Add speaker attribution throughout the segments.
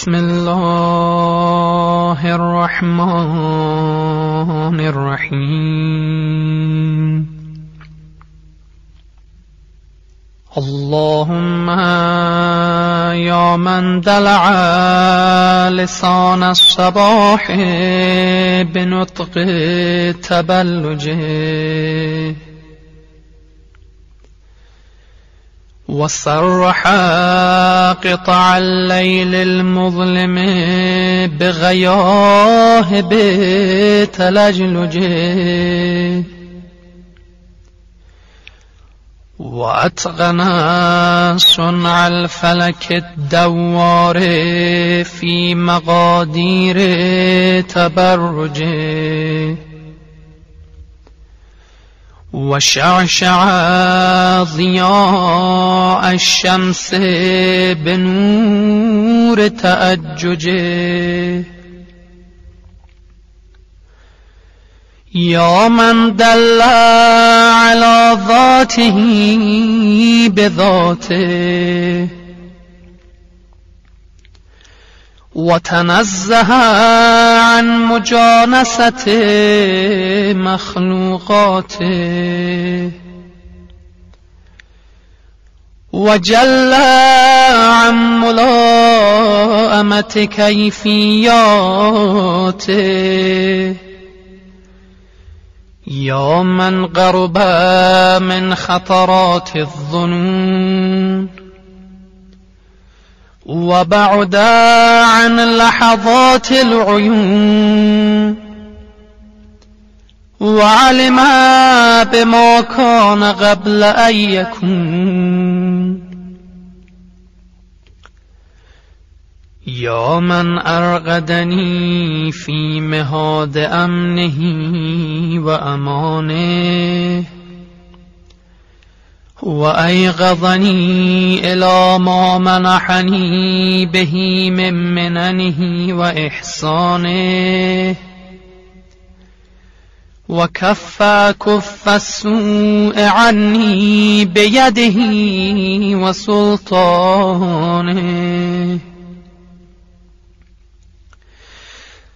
Speaker 1: بسم الله الرحمن الرحيم. اللهم يا من دلع لسان الصباح بنطق تبلجه وصرح قطع الليل المظلم بغياهب تلجلجه وأتقن صنع الفلك الدوار في مقادير تبرجه وشعشع ضياء الشمس بنور تأججه يا من دل على ذاته بذاته وتنزه عن مجانسة مخلوقاته وجل عن ملائمة كيفياته يا من قرب من خطرات الظنون وبعد عن لحظات العيون وعلم بما كان قبل أن يكون يا من أرغدني في مهاد أمنه وأمانه وأيقظني إلى ما منحني به من مننه وإحسانه وكف السوء عني بيده وسلطانه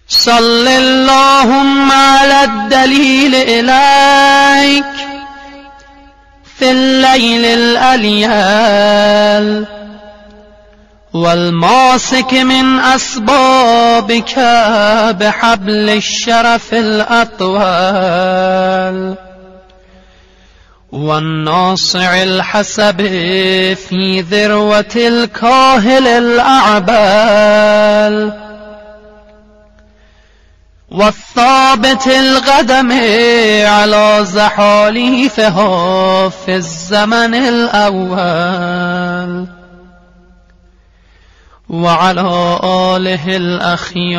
Speaker 1: صل اللهم على الدليل إليك في الليل الأليال والماسك من أسبابك بحبل الشرف الأطوال والناصع الحسب في ذروة الكاهل الأعبال والثابت القدم على زحاليفها في الزمن الأول وعلى آله الأخيار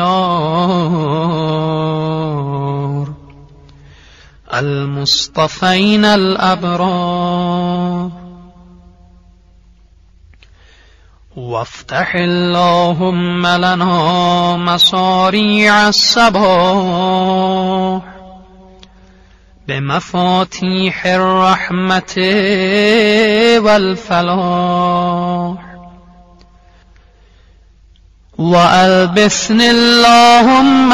Speaker 1: المصطفين الأبرار وافتح اللهم لنا مصاريع الصباح بمفاتيح الرحمة والفلاح وألبسني اللهم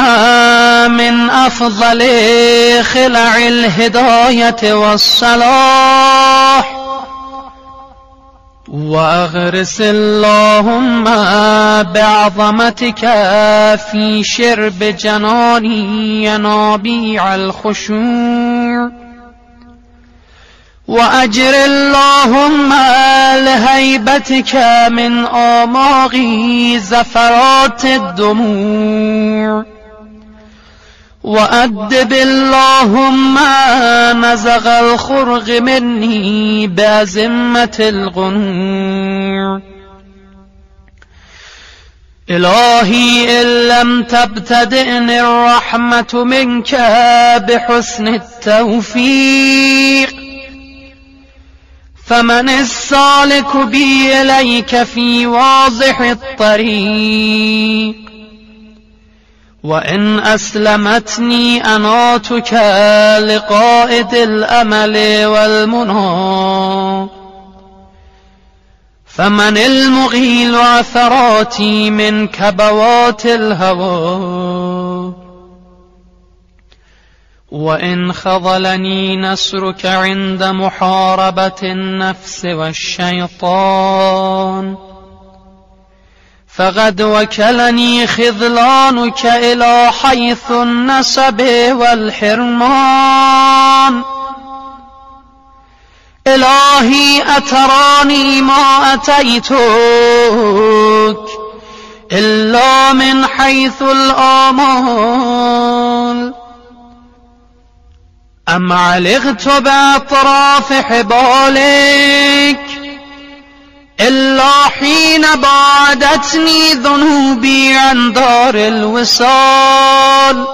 Speaker 1: من أفضل خلع الهداية والصلاح وأغرس اللهم بعظمتك في شرب جناني ينابيع الخشوع وأجر اللهم لهيبتك من آماغي زفرات الدموع وأدب اللهم نزغ الخرق مني بأزمة القنوع إلهي إن لم تبتدئني الرحمة منك بحسن التوفيق فمن السالك بي إليك في واضح الطريق وإن أسلمتني أناتك لقائد الأمل والمنى فمن المغيل عثراتي من كبوات الهوى وإن خذلني نصرك عند محاربة النفس والشيطان فقد وكلني خذلانك إلى حيث النسب والحرمان إلهي أتراني ما أتيتك إلا من حيث الآمال أم علقت بأطراف حبالك إلا حين بعدتني ذنوبي عن دار الوصال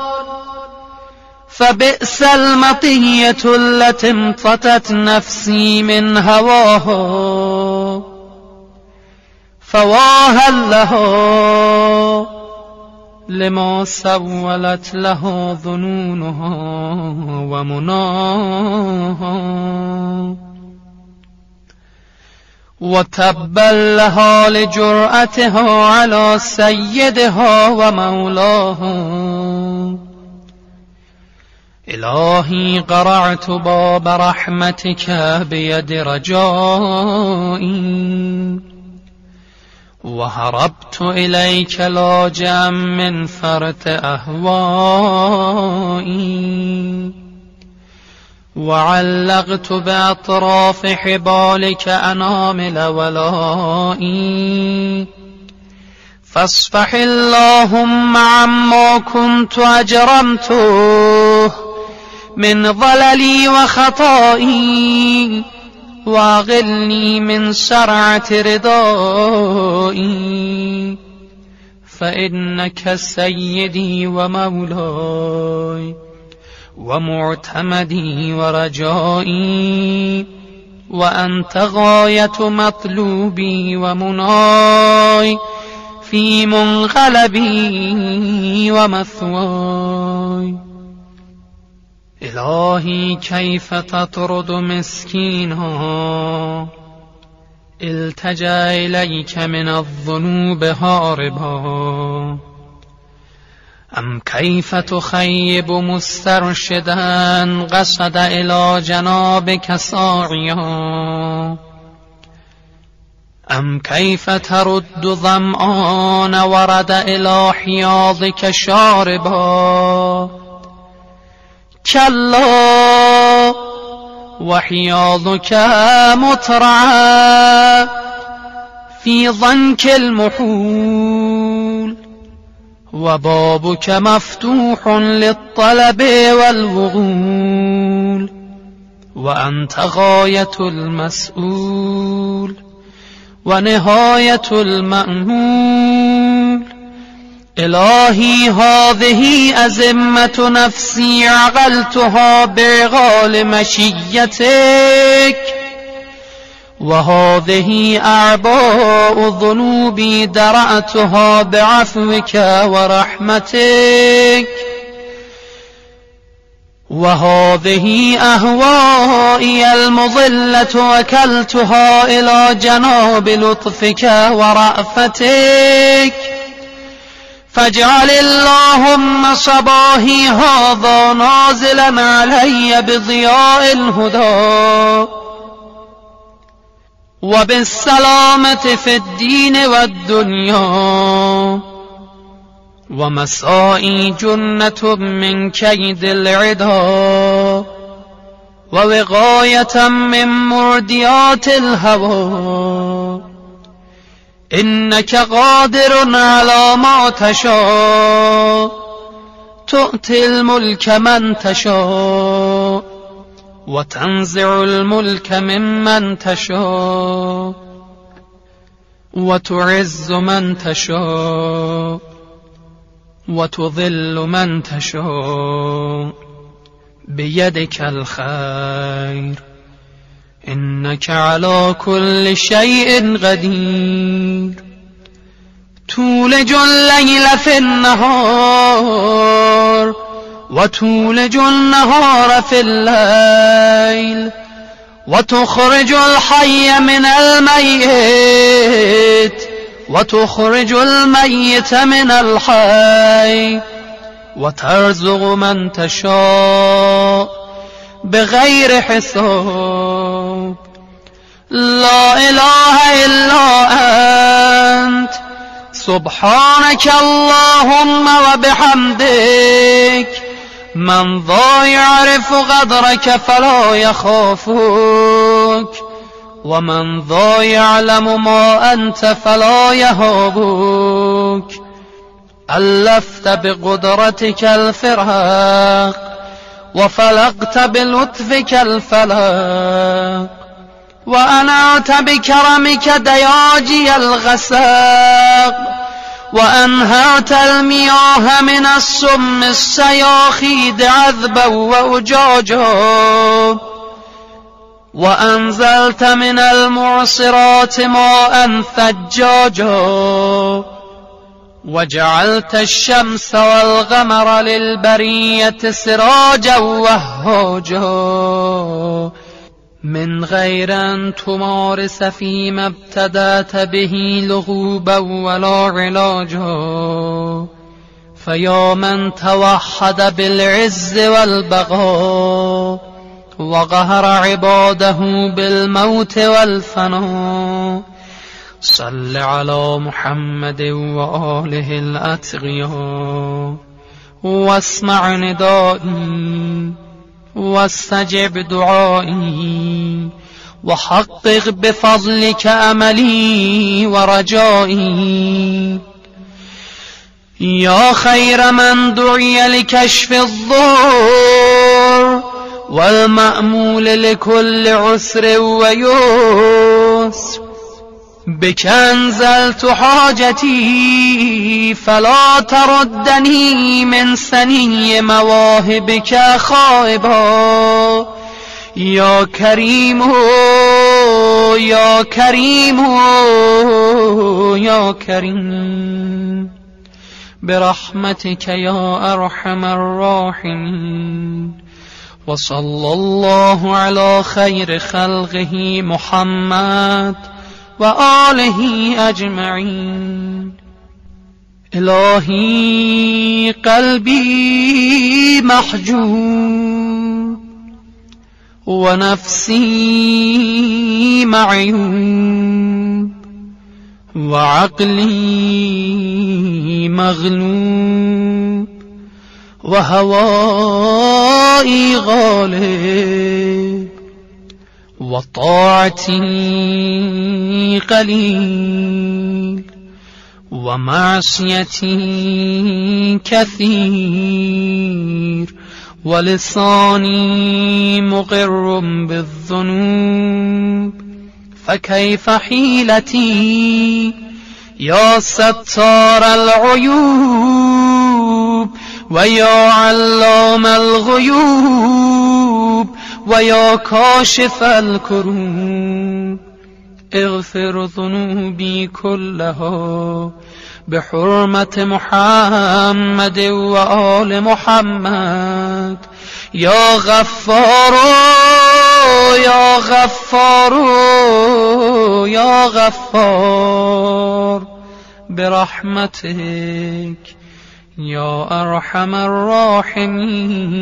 Speaker 1: فبئس المطية التي امتطت نفسي من هواها فواها لها لما سولت له ظنونها ومناها وتبا لها لجرأتها على سيدها ومولاها إلهي قرعت باب رحمتك بيد رجائي وهربت إليك لاجئا من فرط أهوائي وعلقت بأطراف حبالك أنامل ولائي فاصفح اللهم عما كنت أجرمته من ضللي وخطائي واغلني من سرعة رضائي فإنك سيدي ومولاي ومعتمدي ورجائي وأنت غاية مطلوبي ومناي في منقلبي ومثواي إلهي كيف تطرد مسكينا التجأ إليك من الذنوب هاربا أم كيف تخيب مسترشدا قصد إلى جنابك ساعيا أم كيف ترد ظمآن ورد إلى حياضك شاربا كلا وحياضك مترعى في ضنك المحول وبابك مفتوح للطلب والوغول وأنت غاية المسؤول ونهاية المأمول إلهي هذه أزمة نفسي عقلتها بعقال مشيتك وهذه أعباء ذنوبي درأتها بعفوك ورحمتك وهذه أهوائي المضلة وكلتها إلى جناب لطفك ورأفتك فاجعل اللهم صباحي هذا نازلا علي بضياء الهدى وبالسلامة في الدين والدنيا ومسائي جنة من كيد العدا ووقاية من مرديات الهوى إنك قادر على ما تشاء تؤتي الملك من تشاء وتنزع الملك ممن تشاء وتعز من تشاء وتذل من تشاء بيدك الخير إنك على كل شيء قدير تولج الليل في النهار وتولج النهار في الليل وتخرج الحي من الميت وتخرج الميت من الحي وترزق من تشاء بغير حساب. لا إله إلا أنت سبحانك اللهم وبحمدك. من ذا يعرف قدرك فلا يخافك، ومن ذا يعلم ما أنت فلا يهابك. ألفت بقدرتك الفراق وفلقت بلطفك الفلاق، وأنعت بكرمك دياجي الغساق، وأنهرت المياه من السم السياخيد عذبا وأجاجا، وأنزلت من المعصرات ماء ثجاجا، وجعلت الشمس والقمر للبرية سراجا وهاجا، من غير أن تمارس فيما ابتدأت به لغوبا ولا علاجا. فيا من توحد بالعز والبقاء وقهر عباده بالموت والفناء، صل على محمد وآله الأتقياء، واسمع ندائي واستجب دعائي، وحقق بفضلك أملي ورجائي. يا خير من دعي لكشف الضر والمأمول لكل عسر ويسر، بك أنزلت حاجتي فلا تردني من سني مواهبك خائبا. يا كريم يا كريم يا كريم، برحمتك يا أرحم الراحمين. وصلى الله على خير خلقه محمد وآله أجمعين. إلهي قلبي محجوب ونفسي معيوب وعقلي مغلوب وهوائي غالب وطاعتي قليل ومعصيتي كثير ولساني مقر بالذنوب، فكيف حيلتي يا ستار العيوب ويا علام الغيوب ويا كاشف الكروب. اغفر ذنوبي كلها بحرمة محمد وآل محمد. يا غفار يا غفار يا غفار، برحمتك يا أرحم الراحمين.